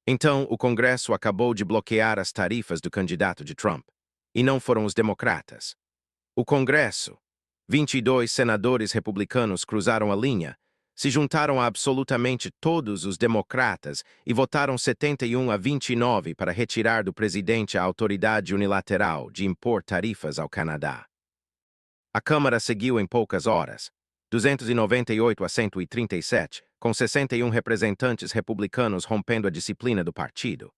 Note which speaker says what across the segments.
Speaker 1: Então, o Congresso acabou de bloquear as tarifas do candidato de Trump. E não foram os democratas. O Congresso, 22 senadores republicanos cruzaram a linha, se juntaram a absolutamente todos os democratas e votaram 71-29 para retirar do presidente a autoridade unilateral de impor tarifas ao Canadá. A Câmara seguiu em poucas horas, 298-137, com 61 representantes republicanos rompendo a disciplina do partido.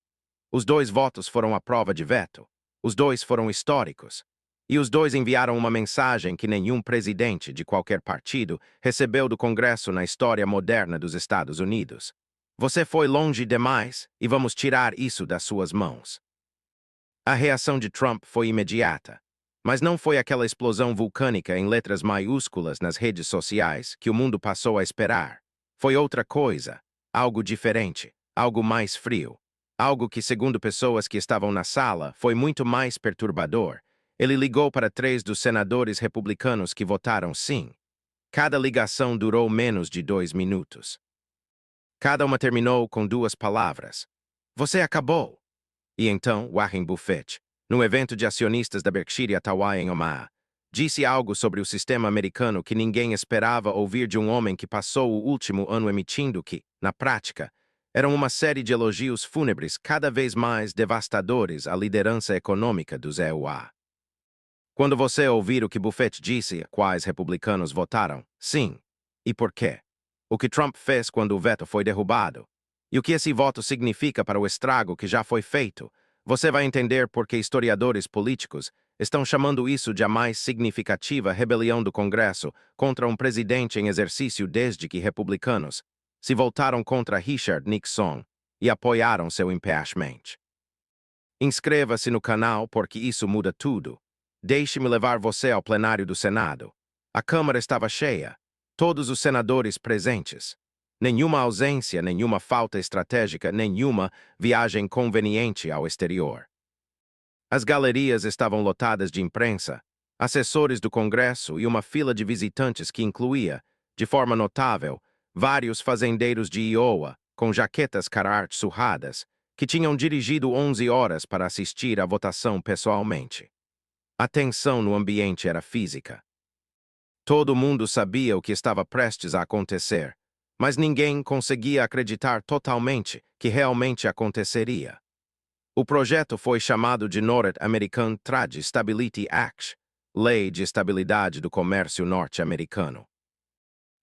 Speaker 1: Os dois votos foram a prova de veto. Os dois foram históricos. E os dois enviaram uma mensagem que nenhum presidente de qualquer partido recebeu do Congresso na história moderna dos Estados Unidos. Você foi longe demais e vamos tirar isso das suas mãos. A reação de Trump foi imediata. Mas não foi aquela explosão vulcânica em letras maiúsculas nas redes sociais que o mundo passou a esperar. Foi outra coisa, algo diferente, algo mais frio. Algo que, segundo pessoas que estavam na sala, foi muito mais perturbador. Ele ligou para 3 dos senadores republicanos que votaram sim. Cada ligação durou menos de 2 minutos. Cada uma terminou com 2 palavras. Você acabou! E então, Warren Buffett, no evento de acionistas da Berkshire Hathaway em Omaha, disse algo sobre o sistema americano que ninguém esperava ouvir de um homem que passou o último ano emitindo que, na prática, eram uma série de elogios fúnebres cada vez mais devastadores à liderança econômica dos EUA. Quando você ouvir o que Buffett disse, quais republicanos votaram, sim, e por quê? O que Trump fez quando o veto foi derrubado, e o que esse voto significa para o estrago que já foi feito, você vai entender por que historiadores políticos estão chamando isso de a mais significativa rebelião do Congresso contra um presidente em exercício desde que republicanos se voltaram contra Richard Nixon e apoiaram seu impeachment. Inscreva-se no canal porque isso muda tudo. Deixe-me levar você ao plenário do Senado. A Câmara estava cheia, todos os senadores presentes. Nenhuma ausência, nenhuma falta estratégica, nenhuma viagem conveniente ao exterior. As galerias estavam lotadas de imprensa, assessores do Congresso e uma fila de visitantes que incluía, de forma notável, vários fazendeiros de Iowa, com jaquetas Carhartt surradas, que tinham dirigido 11 horas para assistir à votação pessoalmente. A tensão no ambiente era física. Todo mundo sabia o que estava prestes a acontecer, mas ninguém conseguia acreditar totalmente que realmente aconteceria. O projeto foi chamado de North American Trade Stability Act, Lei de Estabilidade do Comércio Norte-Americano.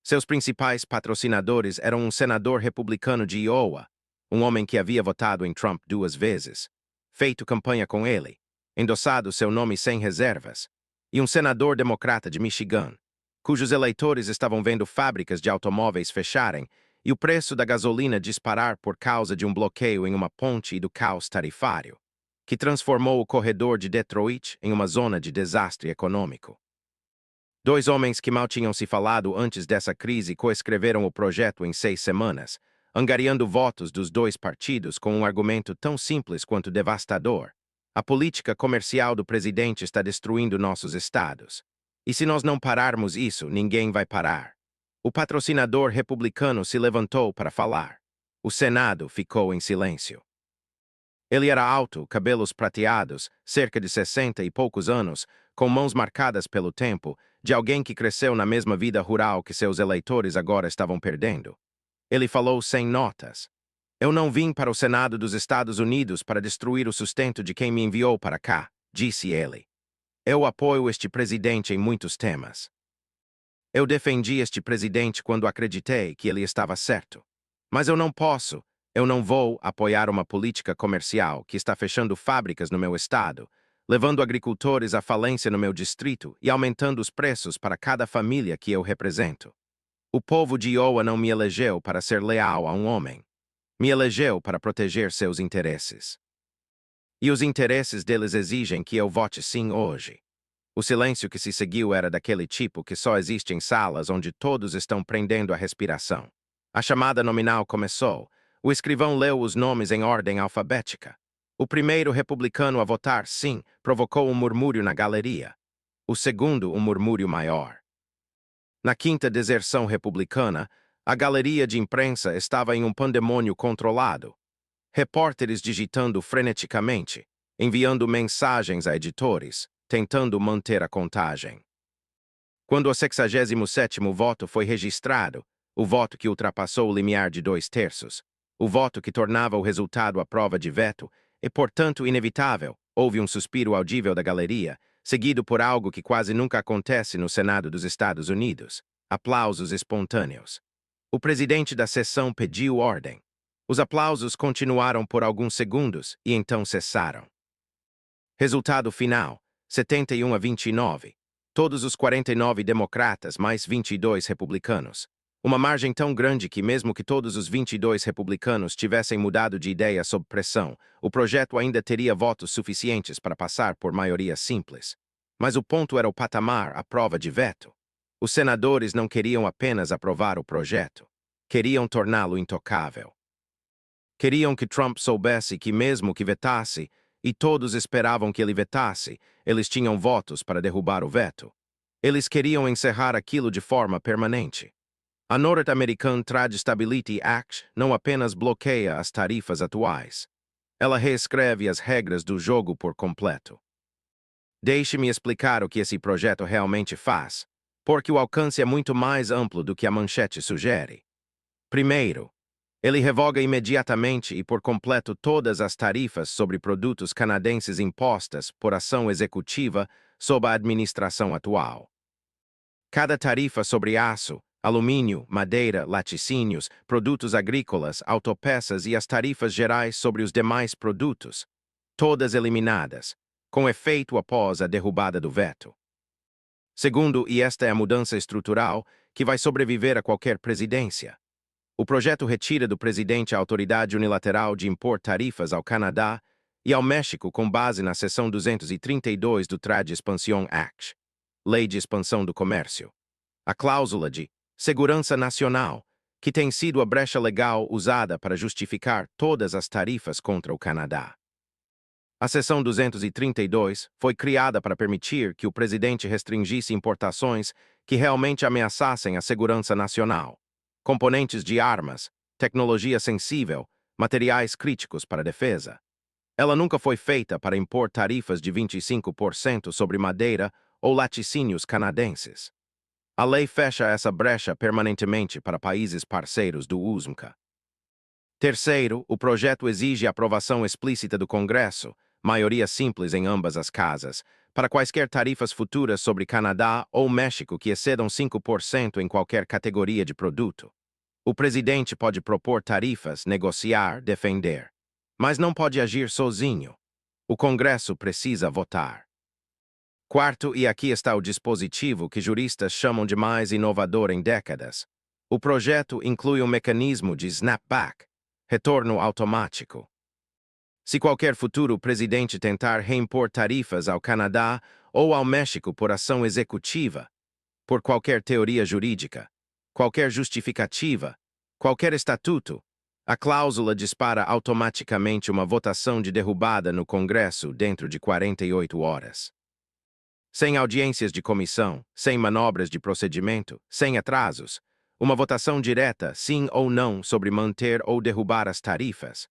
Speaker 1: Seus principais patrocinadores eram um senador republicano de Iowa, um homem que havia votado em Trump 2 vezes, feito campanha com ele, endossado seu nome sem reservas, e um senador democrata de Michigan, cujos eleitores estavam vendo fábricas de automóveis fecharem e o preço da gasolina disparar por causa de um bloqueio em uma ponte e do caos tarifário, que transformou o corredor de Detroit em uma zona de desastre econômico. 2 homens que mal tinham se falado antes dessa crise coescreveram o projeto em 6 semanas, angariando votos dos 2 partidos com um argumento tão simples quanto devastador. A política comercial do presidente está destruindo nossos estados. E se nós não pararmos isso, ninguém vai parar. O patrocinador republicano se levantou para falar. O Senado ficou em silêncio. Ele era alto, cabelos prateados, cerca de 60 e poucos anos, com mãos marcadas pelo tempo, de alguém que cresceu na mesma vida rural que seus eleitores agora estavam perdendo. Ele falou sem notas. Eu não vim para o Senado dos Estados Unidos para destruir o sustento de quem me enviou para cá, disse ele. Eu apoio este presidente em muitos temas. Eu defendi este presidente quando acreditei que ele estava certo. Mas eu não vou apoiar uma política comercial que está fechando fábricas no meu estado, levando agricultores à falência no meu distrito e aumentando os preços para cada família que eu represento. O povo de Iowa não me elegeu para ser leal a um homem. Me elegeu para proteger seus interesses. E os interesses deles exigem que eu vote sim hoje. O silêncio que se seguiu era daquele tipo que só existe em salas onde todos estão prendendo a respiração. A chamada nominal começou. O escrivão leu os nomes em ordem alfabética. O primeiro republicano a votar sim provocou um murmúrio na galeria. O segundo, um murmúrio maior. Na quinta deserção republicana, a galeria de imprensa estava em um pandemônio controlado. repórteres digitando freneticamente, enviando mensagens a editores, tentando manter a contagem. Quando o 67º voto foi registrado, o voto que ultrapassou o limiar de 2/3, o voto que tornava o resultado à prova de veto e, portanto, inevitável, houve um suspiro audível da galeria, seguido por algo que quase nunca acontece no Senado dos Estados Unidos: aplausos espontâneos. O presidente da sessão pediu ordem. Os aplausos continuaram por alguns segundos e então cessaram. Resultado final: 71-29. Todos os 49 democratas mais 22 republicanos. Uma margem tão grande que, mesmo que todos os 22 republicanos tivessem mudado de ideia sob pressão, o projeto ainda teria votos suficientes para passar por maioria simples. Mas o ponto era o patamar, a prova de veto. Os senadores não queriam apenas aprovar o projeto. Queriam torná-lo intocável. Queriam que Trump soubesse que, mesmo que vetasse, e todos esperavam que ele vetasse, eles tinham votos para derrubar o veto. Eles queriam encerrar aquilo de forma permanente. A North American Trade Stability Act não apenas bloqueia as tarifas atuais. Ela reescreve as regras do jogo por completo. Deixe-me explicar o que esse projeto realmente faz, porque o alcance é muito mais amplo do que a manchete sugere. Primeiro, ele revoga imediatamente e por completo todas as tarifas sobre produtos canadenses impostas por ação executiva sob a administração atual. Cada tarifa sobre aço, alumínio, madeira, laticínios, produtos agrícolas, autopeças e as tarifas gerais sobre os demais produtos, todas eliminadas, com efeito após a derrubada do veto. Segundo, e esta é a mudança estrutural que vai sobreviver a qualquer presidência, o projeto retira do presidente a autoridade unilateral de impor tarifas ao Canadá e ao México com base na seção 232 do Trade Expansion Act, Lei de Expansão do Comércio. A cláusula de segurança nacional, que tem sido a brecha legal usada para justificar todas as tarifas contra o Canadá. A seção 232 foi criada para permitir que o presidente restringisse importações que realmente ameaçassem a segurança nacional. Componentes de armas, tecnologia sensível, materiais críticos para a defesa. Ela nunca foi feita para impor tarifas de 25% sobre madeira ou laticínios canadenses. A lei fecha essa brecha permanentemente para países parceiros do USMCA. Terceiro, o projeto exige a aprovação explícita do Congresso, maioria simples em ambas as casas, para quaisquer tarifas futuras sobre Canadá ou México que excedam 5% em qualquer categoria de produto. O presidente pode propor tarifas, negociar, defender. Mas não pode agir sozinho. O Congresso precisa votar. Quarto, e aqui está o dispositivo que juristas chamam de mais inovador em décadas. O projeto inclui um mecanismo de snapback, retorno automático. Se qualquer futuro presidente tentar reimpor tarifas ao Canadá ou ao México por ação executiva, por qualquer teoria jurídica, qualquer justificativa, qualquer estatuto, a cláusula dispara automaticamente uma votação de derrubada no Congresso dentro de 48 horas. Sem audiências de comissão, sem manobras de procedimento, sem atrasos, uma votação direta, sim ou não, sobre manter ou derrubar as tarifas.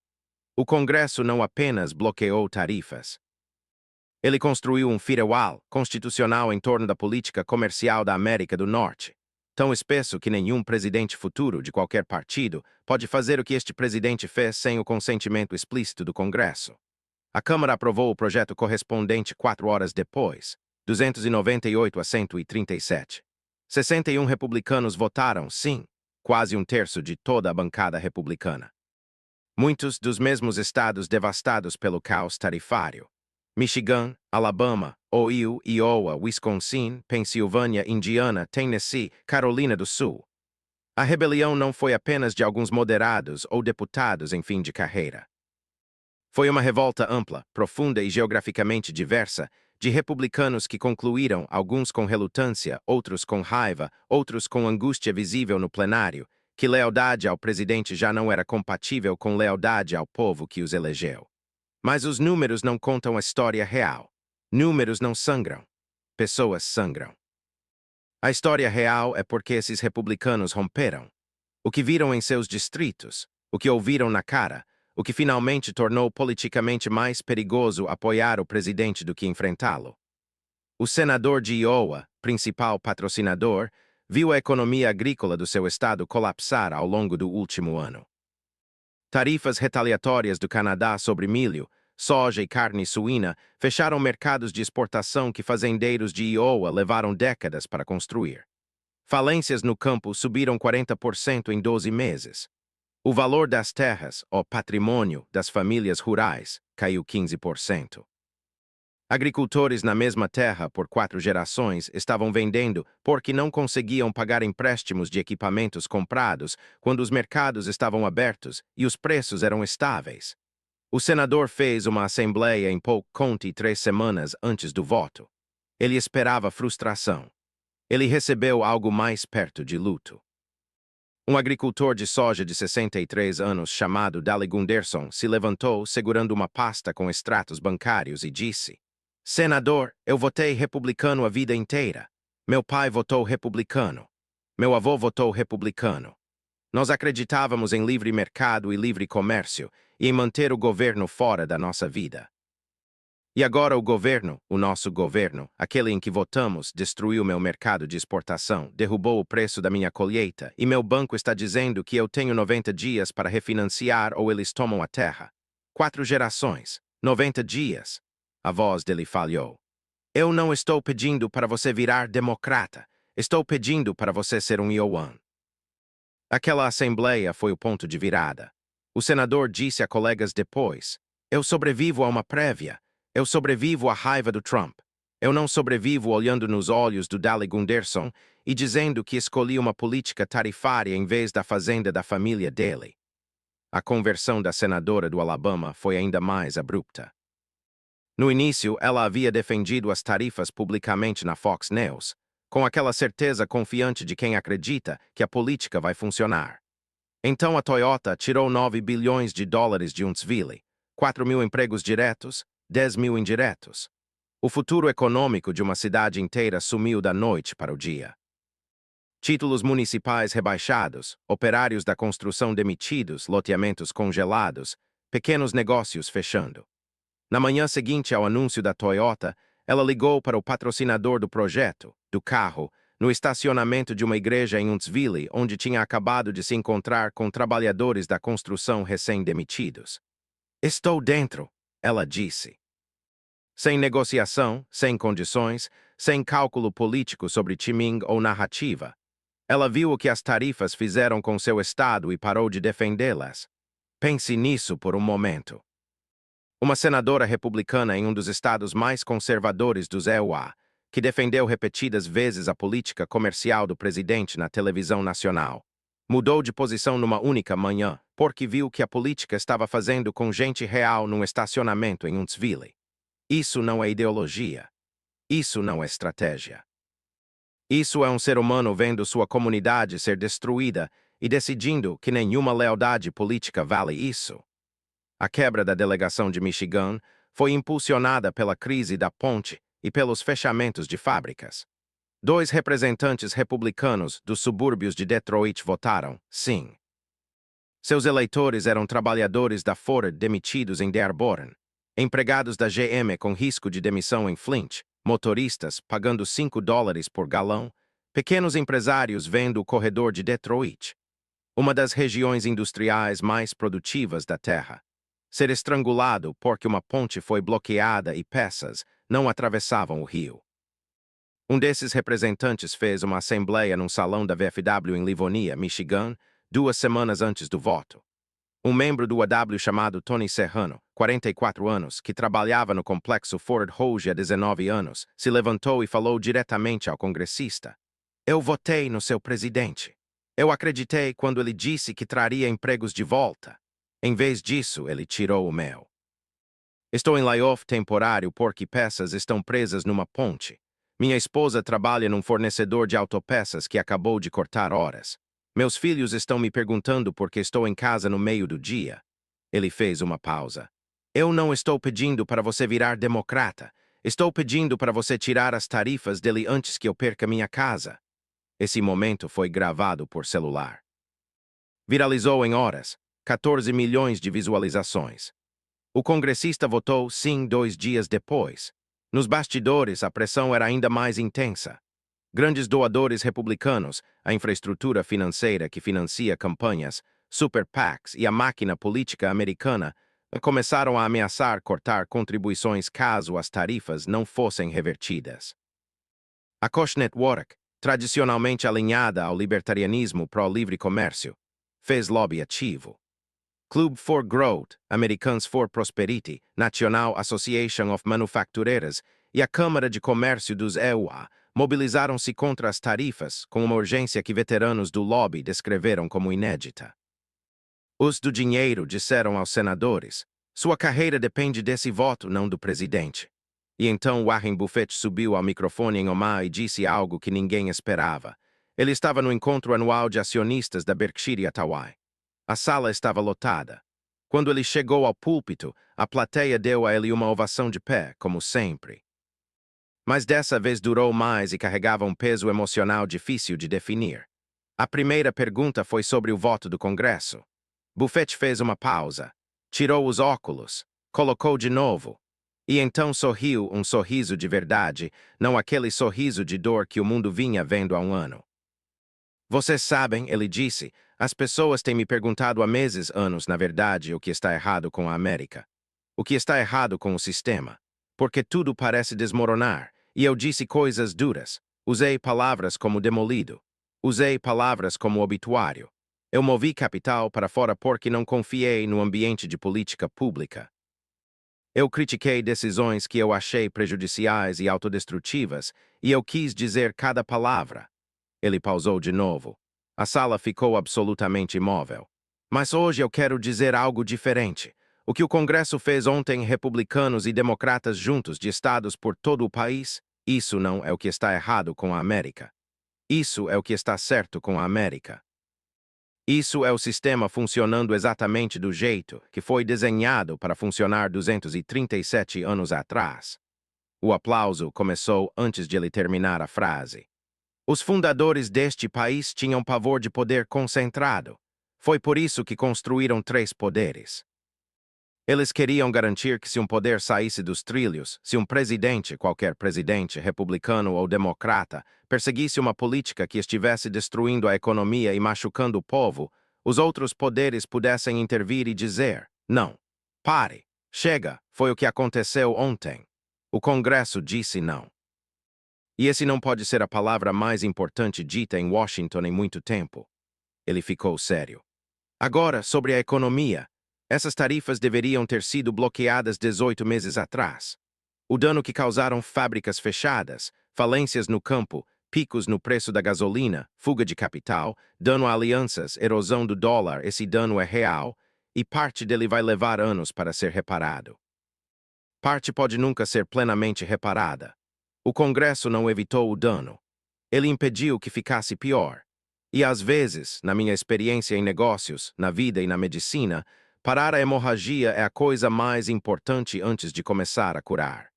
Speaker 1: O Congresso não apenas bloqueou tarifas. Ele construiu um firewall constitucional em torno da política comercial da América do Norte, tão espesso que nenhum presidente futuro de qualquer partido pode fazer o que este presidente fez sem o consentimento explícito do Congresso. A Câmara aprovou o projeto correspondente 4 horas depois, 298 a 137. 61 republicanos votaram sim, quase um terço de toda a bancada republicana. Muitos dos mesmos estados devastados pelo caos tarifário. Michigan, Alabama, Ohio, Iowa, Wisconsin, Pensilvânia, Indiana, Tennessee, Carolina do Sul. A rebelião não foi apenas de alguns moderados ou deputados em fim de carreira. Foi uma revolta ampla, profunda e geograficamente diversa, de republicanos que concluíram, alguns com relutância, outros com raiva, outros com angústia visível no plenário, que lealdade ao presidente já não era compatível com lealdade ao povo que os elegeu. Mas os números não contam a história real. Números não sangram. Pessoas sangram. A história real é porque esses republicanos romperam. O que viram em seus distritos, o que ouviram na cara, o que finalmente tornou politicamente mais perigoso apoiar o presidente do que enfrentá-lo. O senador de Iowa, principal patrocinador, viu a economia agrícola do seu estado colapsar ao longo do último ano. Tarifas retaliatórias do Canadá sobre milho, soja e carne suína fecharam mercados de exportação que fazendeiros de Iowa levaram décadas para construir. Falências no campo subiram 40% em 12 meses. O valor das terras, o patrimônio das famílias rurais, caiu 15%. Agricultores na mesma terra por 4 gerações estavam vendendo porque não conseguiam pagar empréstimos de equipamentos comprados quando os mercados estavam abertos e os preços eram estáveis. O senador fez uma assembleia em Polk County 3 semanas antes do voto. Ele esperava frustração. Ele recebeu algo mais perto de luto. Um agricultor de soja de 63 anos chamado Dale Gunderson se levantou segurando uma pasta com extratos bancários e disse: Senador, eu votei republicano a vida inteira. Meu pai votou republicano. Meu avô votou republicano. Nós acreditávamos em livre mercado e livre comércio e em manter o governo fora da nossa vida. E agora o nosso governo, aquele em que votamos, destruiu meu mercado de exportação, derrubou o preço da minha colheita e meu banco está dizendo que eu tenho 90 dias para refinanciar ou eles tomam a terra. 4 gerações, 90 dias. A voz dele falhou. Eu não estou pedindo para você virar democrata. Estou pedindo para você ser um Iowan. Aquela assembleia foi o ponto de virada. O senador disse a colegas depois: Eu sobrevivo a uma prévia. Eu sobrevivo à raiva do Trump. Eu não sobrevivo olhando nos olhos do Dale Gunderson e dizendo que escolhi uma política tarifária em vez da fazenda da família dele. A conversão da senadora do Alabama foi ainda mais abrupta. No início, ela havia defendido as tarifas publicamente na Fox News, com aquela certeza confiante de quem acredita que a política vai funcionar. Então a Toyota tirou 9 bilhões de dólares de Huntsville, 4 mil empregos diretos, 10 mil indiretos. O futuro econômico de uma cidade inteira sumiu da noite para o dia. Títulos municipais rebaixados, operários da construção demitidos, loteamentos congelados, pequenos negócios fechando. Na manhã seguinte ao anúncio da Toyota, ela ligou para o patrocinador do projeto, do carro, no estacionamento de uma igreja em Huntsville, onde tinha acabado de se encontrar com trabalhadores da construção recém-demitidos. Estou dentro, ela disse. Sem negociação, sem condições, sem cálculo político sobre timing ou narrativa. Ela viu o que as tarifas fizeram com seu estado e parou de defendê-las. Pense nisso por um momento. Uma senadora republicana em um dos estados mais conservadores dos EUA, que defendeu repetidas vezes a política comercial do presidente na televisão nacional, mudou de posição numa única manhã, porque viu que a política estava fazendo com gente real num estacionamento em Huntsville. Isso não é ideologia. Isso não é estratégia. Isso é um ser humano vendo sua comunidade ser destruída e decidindo que nenhuma lealdade política vale isso. A quebra da delegação de Michigan foi impulsionada pela crise da ponte e pelos fechamentos de fábricas. 2 representantes republicanos dos subúrbios de Detroit votaram sim. Seus eleitores eram trabalhadores da Ford demitidos em Dearborn, empregados da GM com risco de demissão em Flint, motoristas pagando $5 por galão, pequenos empresários vendo o corredor de Detroit, uma das regiões industriais mais produtivas da Terra, ser estrangulado porque uma ponte foi bloqueada e peças não atravessavam o rio. Um desses representantes fez uma assembleia num salão da VFW em Livonia, Michigan, 2 semanas antes do voto. Um membro do AW chamado Tony Serrano, 44 anos, que trabalhava no complexo Ford Rouge há 19 anos, se levantou e falou diretamente ao congressista. Eu votei no seu presidente. Eu acreditei quando ele disse que traria empregos de volta. Em vez disso, ele tirou o meu. Estou em layoff temporário porque peças estão presas numa ponte. Minha esposa trabalha num fornecedor de autopeças que acabou de cortar horas. Meus filhos estão me perguntando por que estou em casa no meio do dia. Ele fez uma pausa. Eu não estou pedindo para você virar democrata. Estou pedindo para você tirar as tarifas dele antes que eu perca minha casa. Esse momento foi gravado por celular. Viralizou em horas. 14 milhões de visualizações. O congressista votou sim 2 dias depois. Nos bastidores, a pressão era ainda mais intensa. Grandes doadores republicanos, a infraestrutura financeira que financia campanhas, super PACs e a máquina política americana começaram a ameaçar cortar contribuições caso as tarifas não fossem revertidas. A Koch Network, tradicionalmente alinhada ao libertarianismo pró-livre comércio, fez lobby ativo. Club for Growth, Americans for Prosperity, National Association of Manufacturers e a Câmara de Comércio dos EUA mobilizaram-se contra as tarifas com uma urgência que veteranos do lobby descreveram como inédita. Os do dinheiro disseram aos senadores: sua carreira depende desse voto, não do presidente. E então Warren Buffett subiu ao microfone em Omaha e disse algo que ninguém esperava. Ele estava no encontro anual de acionistas da Berkshire Hathaway. A sala estava lotada. Quando ele chegou ao púlpito, a plateia deu a ele uma ovação de pé, como sempre. Mas dessa vez durou mais e carregava um peso emocional difícil de definir. A primeira pergunta foi sobre o voto do Congresso. Buffett fez uma pausa, tirou os óculos, colocou de novo, e então sorriu um sorriso de verdade, não aquele sorriso de dor que o mundo vinha vendo há um ano. Vocês sabem, ele disse, as pessoas têm me perguntado há meses, anos, na verdade, o que está errado com a América. O que está errado com o sistema. Porque tudo parece desmoronar, e eu disse coisas duras. Usei palavras como demolido. Usei palavras como obituário. Eu movi capital para fora porque não confiei no ambiente de política pública. Eu critiquei decisões que eu achei prejudiciais e autodestrutivas, e eu quis dizer cada palavra. Ele pausou de novo. A sala ficou absolutamente imóvel. Mas hoje eu quero dizer algo diferente. O que o Congresso fez ontem, republicanos e democratas juntos de estados por todo o país, isso não é o que está errado com a América. Isso é o que está certo com a América. Isso é o sistema funcionando exatamente do jeito que foi desenhado para funcionar 237 anos atrás. O aplauso começou antes de ele terminar a frase. Os fundadores deste país tinham pavor de poder concentrado. Foi por isso que construíram 3 poderes. Eles queriam garantir que se um poder saísse dos trilhos, se um presidente, qualquer presidente, republicano ou democrata, perseguisse uma política que estivesse destruindo a economia e machucando o povo, os outros poderes pudessem intervir e dizer: não, pare, chega, foi o que aconteceu ontem. O Congresso disse não. E esse não pode ser a palavra mais importante dita em Washington em muito tempo. Ele ficou sério. Agora, sobre a economia. Essas tarifas deveriam ter sido bloqueadas 18 meses atrás. O dano que causaram fábricas fechadas, falências no campo, picos no preço da gasolina, fuga de capital, dano a alianças, erosão do dólar, esse dano é real, e parte dele vai levar anos para ser reparado. Parte pode nunca ser plenamente reparada. O Congresso não evitou o dano. Ele impediu que ficasse pior. E às vezes, na minha experiência em negócios, na vida e na medicina, parar a hemorragia é a coisa mais importante antes de começar a curar.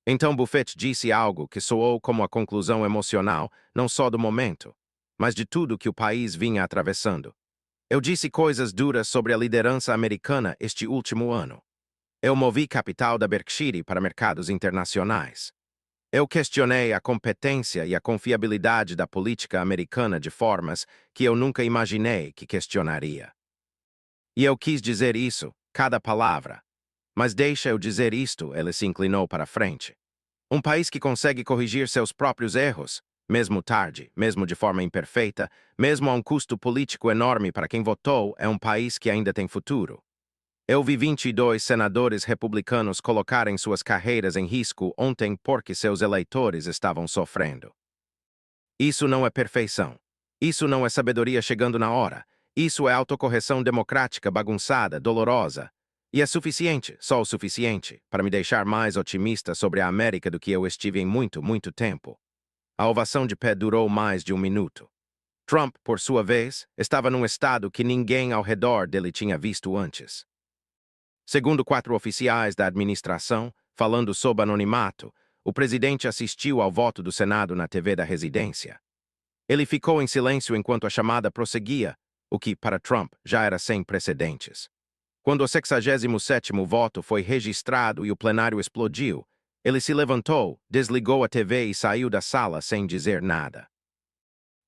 Speaker 1: Então Buffett disse algo que soou como a conclusão emocional, não só do momento, mas de tudo que o país vinha atravessando. Eu disse coisas duras sobre a liderança americana este último ano. Eu movi capital da Berkshire para mercados internacionais. Eu questionei a competência e a confiabilidade da política americana de formas que eu nunca imaginei que questionaria. E eu quis dizer isso, cada palavra. Mas deixa eu dizer isto, ele se inclinou para frente. Um país que consegue corrigir seus próprios erros, mesmo tarde, mesmo de forma imperfeita, mesmo a um custo político enorme para quem votou, é um país que ainda tem futuro. Eu vi 22 senadores republicanos colocarem suas carreiras em risco ontem porque seus eleitores estavam sofrendo. Isso não é perfeição. Isso não é sabedoria chegando na hora. Isso é autocorreção democrática bagunçada, dolorosa. E é suficiente, só o suficiente, para me deixar mais otimista sobre a América do que eu estive em muito, muito tempo. A ovação de pé durou mais de 1 minuto. Trump, por sua vez, estava num estado que ninguém ao redor dele tinha visto antes. Segundo 4 oficiais da administração, falando sob anonimato, o presidente assistiu ao voto do Senado na TV da residência. Ele ficou em silêncio enquanto a chamada prosseguia, o que, para Trump, já era sem precedentes. Quando o 67º voto foi registrado e o plenário explodiu, ele se levantou, desligou a TV e saiu da sala sem dizer nada.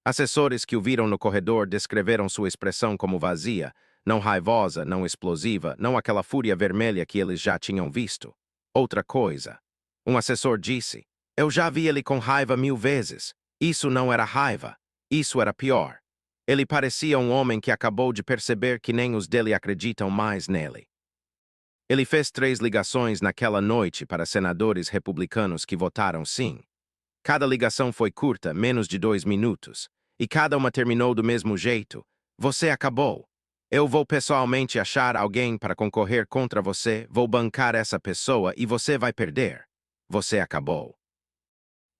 Speaker 1: Assessores que o viram no corredor descreveram sua expressão como vazia, não raivosa, não explosiva, não aquela fúria vermelha que eles já tinham visto. Outra coisa. Um assessor disse: "Eu já vi ele com raiva 1000 vezes. Isso não era raiva. Isso era pior. Ele parecia um homem que acabou de perceber que nem os dele acreditam mais nele." Ele fez 3 ligações naquela noite para senadores republicanos que votaram sim. Cada ligação foi curta, menos de 2 minutos, e cada uma terminou do mesmo jeito. "Você acabou. Eu vou pessoalmente achar alguém para concorrer contra você, vou bancar essa pessoa e você vai perder. Você acabou."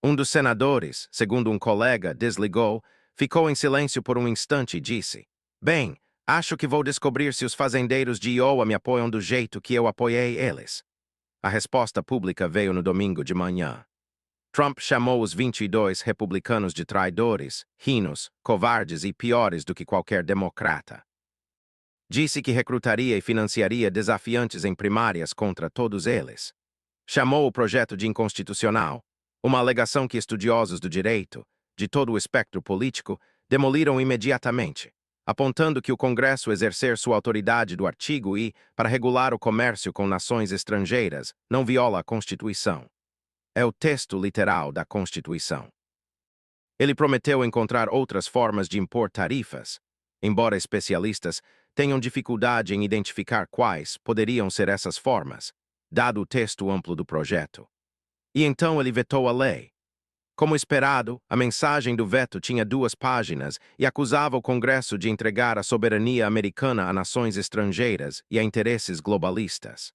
Speaker 1: Um dos senadores, segundo um colega, desligou, ficou em silêncio por um instante e disse: "Bem, acho que vou descobrir se os fazendeiros de Iowa me apoiam do jeito que eu apoiei eles." A resposta pública veio no domingo de manhã. Trump chamou os 22 republicanos de traidores, rinos, covardes e piores do que qualquer democrata. Disse que recrutaria e financiaria desafiantes em primárias contra todos eles. Chamou o projeto de inconstitucional, uma alegação que estudiosos do direito, de todo o espectro político, demoliram imediatamente, apontando que o Congresso exercer sua autoridade do artigo I para regular o comércio com nações estrangeiras não viola a Constituição. É o texto literal da Constituição. Ele prometeu encontrar outras formas de impor tarifas, embora especialistas tenham dificuldade em identificar quais poderiam ser essas formas, dado o texto amplo do projeto. E então ele vetou a lei. Como esperado, a mensagem do veto tinha 2 páginas e acusava o Congresso de entregar a soberania americana a nações estrangeiras e a interesses globalistas.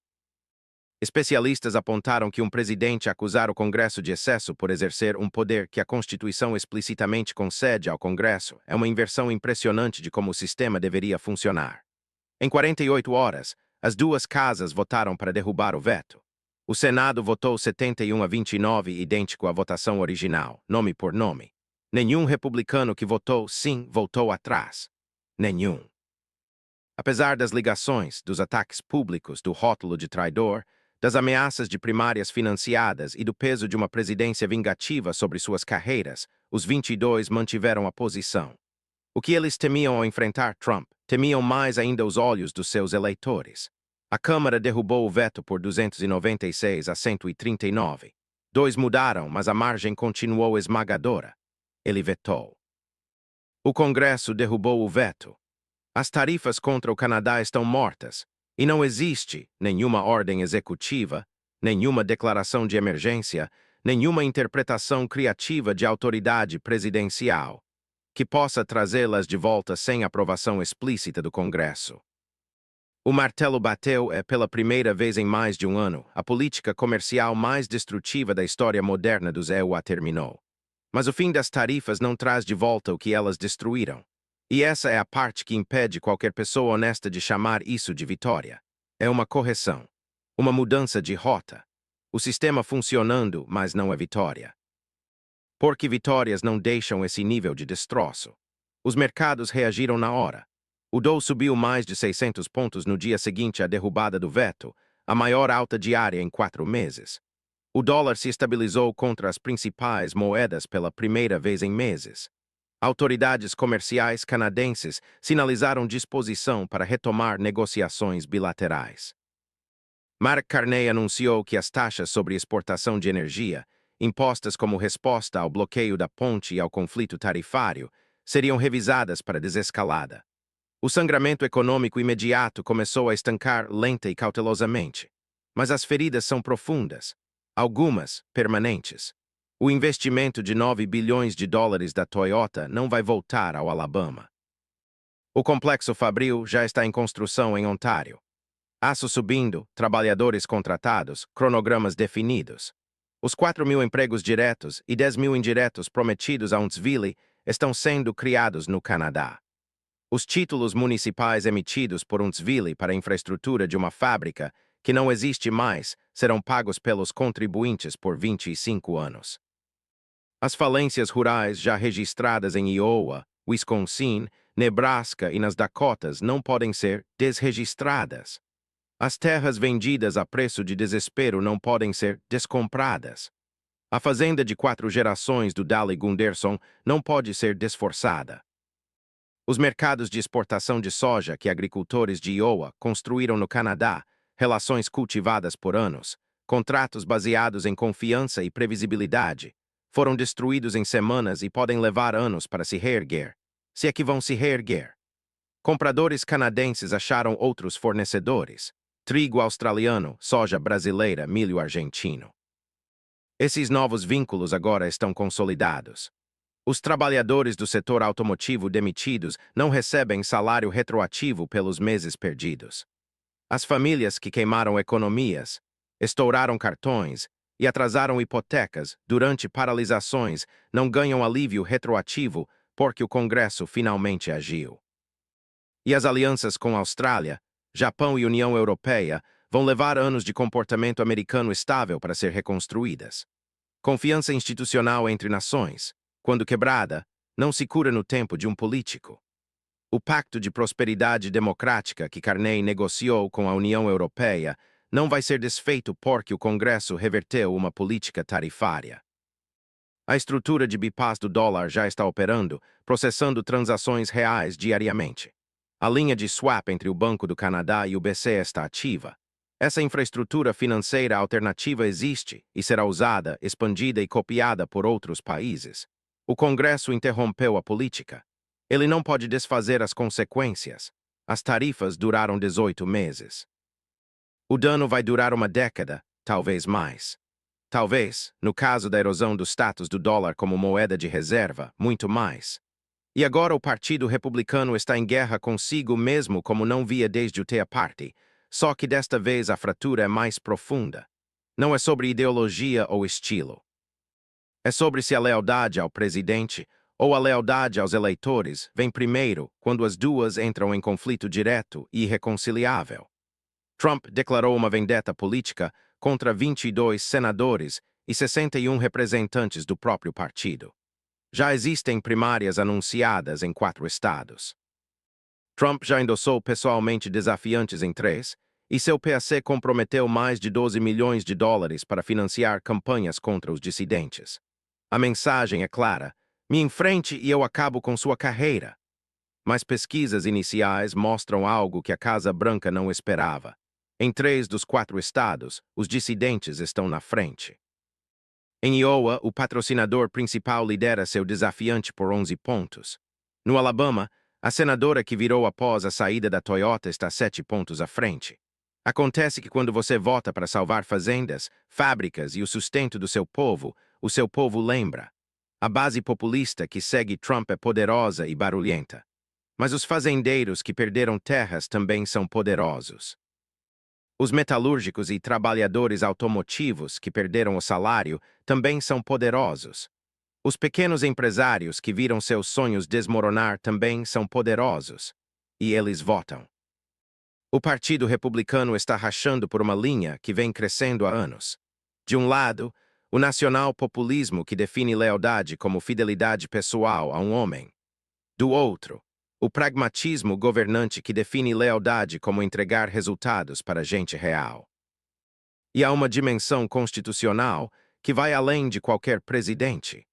Speaker 1: Especialistas apontaram que um presidente acusar o Congresso de excesso por exercer um poder que a Constituição explicitamente concede ao Congresso é uma inversão impressionante de como o sistema deveria funcionar. Em 48 horas, as 2 casas votaram para derrubar o veto. O Senado votou 71-29, idêntico à votação original, nome por nome. Nenhum republicano que votou sim voltou atrás. Nenhum. Apesar das ligações, dos ataques públicos, do rótulo de traidor, das ameaças de primárias financiadas e do peso de uma presidência vingativa sobre suas carreiras, os 22 mantiveram a posição. O que eles temiam ao enfrentar Trump, temiam mais ainda os olhos dos seus eleitores. A Câmara derrubou o veto por 296 a 139. 2 mudaram, mas a margem continuou esmagadora. Ele vetou. O Congresso derrubou o veto. As tarifas contra o Canadá estão mortas, e não existe nenhuma ordem executiva, nenhuma declaração de emergência, nenhuma interpretação criativa de autoridade presidencial que possa trazê-las de volta sem aprovação explícita do Congresso. O martelo bateu pela primeira vez em mais de um ano, a política comercial mais destrutiva da história moderna dos EU a terminou. Mas o fim das tarifas não traz de volta o que elas destruíram. E essa é a parte que impede qualquer pessoa honesta de chamar isso de vitória. É uma correção. Uma mudança de rota. O sistema funcionando, mas não é vitória. Porque vitórias não deixam esse nível de destroço. Os mercados reagiram na hora. O Dow subiu mais de 600 pontos no dia seguinte à derrubada do veto, a maior alta diária em 4 meses. O dólar se estabilizou contra as principais moedas pela primeira vez em meses. Autoridades comerciais canadenses sinalizaram disposição para retomar negociações bilaterais. Mark Carney anunciou que as taxas sobre exportação de energia, impostas como resposta ao bloqueio da ponte e ao conflito tarifário, seriam revisadas para desescalada. O sangramento econômico imediato começou a estancar lenta e cautelosamente. Mas as feridas são profundas, algumas permanentes. O investimento de 9 bilhões de dólares da Toyota não vai voltar ao Alabama. O complexo fabril já está em construção em Ontário. Aço subindo, trabalhadores contratados, cronogramas definidos. Os 4.000 empregos diretos e 10.000 indiretos prometidos a Huntsville estão sendo criados no Canadá. Os títulos municipais emitidos por Huntsville para a infraestrutura de uma fábrica que não existe mais serão pagos pelos contribuintes por 25 anos. As falências rurais já registradas em Iowa, Wisconsin, Nebraska e nas Dakotas não podem ser desregistradas. As terras vendidas a preço de desespero não podem ser descompradas. A fazenda de 4 gerações do Dali Gunderson não pode ser desforçada. Os mercados de exportação de soja que agricultores de Iowa construíram no Canadá, relações cultivadas por anos, contratos baseados em confiança e previsibilidade, foram destruídos em semanas e podem levar anos para se reerguer, se é que vão se reerguer. Compradores canadenses acharam outros fornecedores: trigo australiano, soja brasileira, milho argentino. Esses novos vínculos agora estão consolidados. Os trabalhadores do setor automotivo demitidos não recebem salário retroativo pelos meses perdidos. As famílias que queimaram economias, estouraram cartões e atrasaram hipotecas durante paralisações não ganham alívio retroativo porque o Congresso finalmente agiu. E as alianças com a Austrália, Japão e União Europeia vão levar anos de comportamento americano estável para ser reconstruídas. Confiança institucional entre nações, quando quebrada, não se cura no tempo de um político. O Pacto de Prosperidade Democrática que Carney negociou com a União Europeia não vai ser desfeito porque o Congresso reverteu uma política tarifária. A estrutura de bypass do dólar já está operando, processando transações reais diariamente. A linha de swap entre o Banco do Canadá e o BC está ativa. Essa infraestrutura financeira alternativa existe e será usada, expandida e copiada por outros países. O Congresso interrompeu a política. Ele não pode desfazer as consequências. As tarifas duraram 18 meses. O dano vai durar uma década, talvez mais. Talvez, no caso da erosão do status do dólar como moeda de reserva, muito mais. E agora o Partido Republicano está em guerra consigo mesmo como não via desde o Tea Party, só que desta vez a fratura é mais profunda. Não é sobre ideologia ou estilo. É sobre se a lealdade ao presidente ou a lealdade aos eleitores vem primeiro quando as duas entram em conflito direto e irreconciliável. Trump declarou uma vendetta política contra 22 senadores e 61 representantes do próprio partido. Já existem primárias anunciadas em 4 estados. Trump já endossou pessoalmente desafiantes em 3, e seu PAC comprometeu mais de 12 milhões de dólares para financiar campanhas contra os dissidentes. A mensagem é clara: me enfrente e eu acabo com sua carreira. Mas pesquisas iniciais mostram algo que a Casa Branca não esperava. Em 3 dos 4 estados, os dissidentes estão na frente. Em Iowa, o patrocinador principal lidera seu desafiante por 11 pontos. No Alabama, a senadora que virou após a saída da Toyota está 7 pontos à frente. Acontece que quando você vota para salvar fazendas, fábricas e o sustento do seu povo, o seu povo lembra. A base populista que segue Trump é poderosa e barulhenta. Mas os fazendeiros que perderam terras também são poderosos. Os metalúrgicos e trabalhadores automotivos que perderam o salário também são poderosos. Os pequenos empresários que viram seus sonhos desmoronar também são poderosos. E eles votam. O Partido Republicano está rachando por uma linha que vem crescendo há anos. De um lado, o nacional-populismo que define lealdade como fidelidade pessoal a um homem. Do outro, o pragmatismo governante que define lealdade como entregar resultados para gente real. E há uma dimensão constitucional que vai além de qualquer presidente.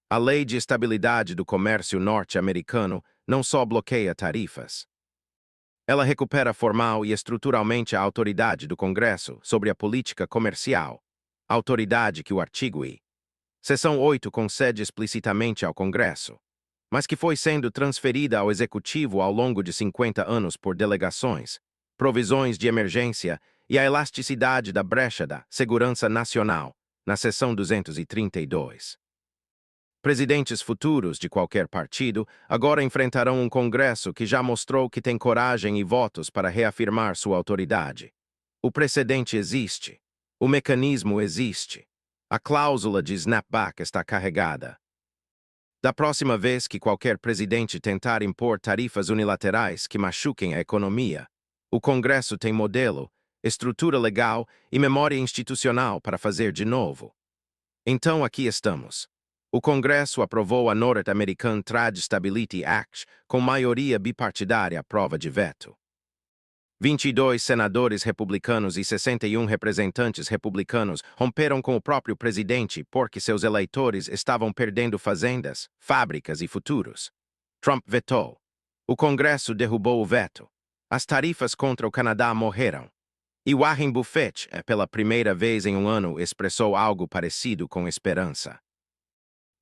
Speaker 1: A Lei de Estabilidade do Comércio Norte-Americano não só bloqueia tarifas. Ela recupera formal e estruturalmente a autoridade do Congresso sobre a política comercial, autoridade que o artigo I. Seção 8 concede explicitamente ao Congresso, mas que foi sendo transferida ao Executivo ao longo de 50 anos por delegações, provisões de emergência e a elasticidade da brecha da segurança nacional, na seção 232. Presidentes futuros de qualquer partido agora enfrentarão um Congresso que já mostrou que tem coragem e votos para reafirmar sua autoridade. O precedente existe. O mecanismo existe. A cláusula de snapback está carregada. Da próxima vez que qualquer presidente tentar impor tarifas unilaterais que machuquem a economia, o Congresso tem modelo, estrutura legal e memória institucional para fazer de novo. Então aqui estamos. O Congresso aprovou a North American Trade Stability Act com maioria bipartidária à prova de veto. 22 senadores republicanos e 61 representantes republicanos romperam com o próprio presidente porque seus eleitores estavam perdendo fazendas, fábricas e futuros. Trump vetou. O Congresso derrubou o veto. As tarifas contra o Canadá morreram. E Warren Buffett, pela primeira vez em um ano, expressou algo parecido com esperança.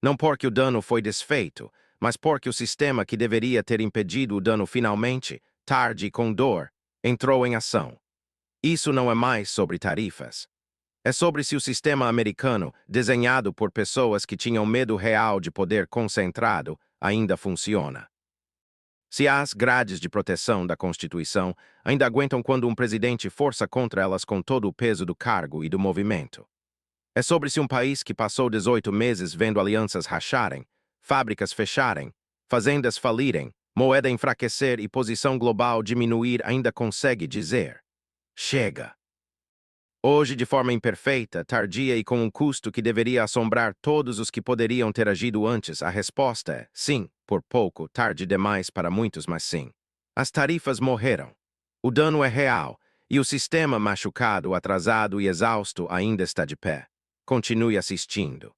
Speaker 1: Não porque o dano foi desfeito, mas porque o sistema que deveria ter impedido o dano finalmente, tarde e com dor, entrou em ação. Isso não é mais sobre tarifas. É sobre se o sistema americano, desenhado por pessoas que tinham medo real de poder concentrado, ainda funciona. Se as grades de proteção da Constituição ainda aguentam quando um presidente força contra elas com todo o peso do cargo e do movimento. É sobre se um país que passou 18 meses vendo alianças racharem, fábricas fecharem, fazendas falirem, moeda enfraquecer e posição global diminuir ainda consegue dizer: chega. Hoje, de forma imperfeita, tardia e com um custo que deveria assombrar todos os que poderiam ter agido antes, a resposta é sim, por pouco, tarde demais para muitos, mas sim. As tarifas morreram. O dano é real, e o sistema machucado, atrasado e exausto ainda está de pé. Continue assistindo.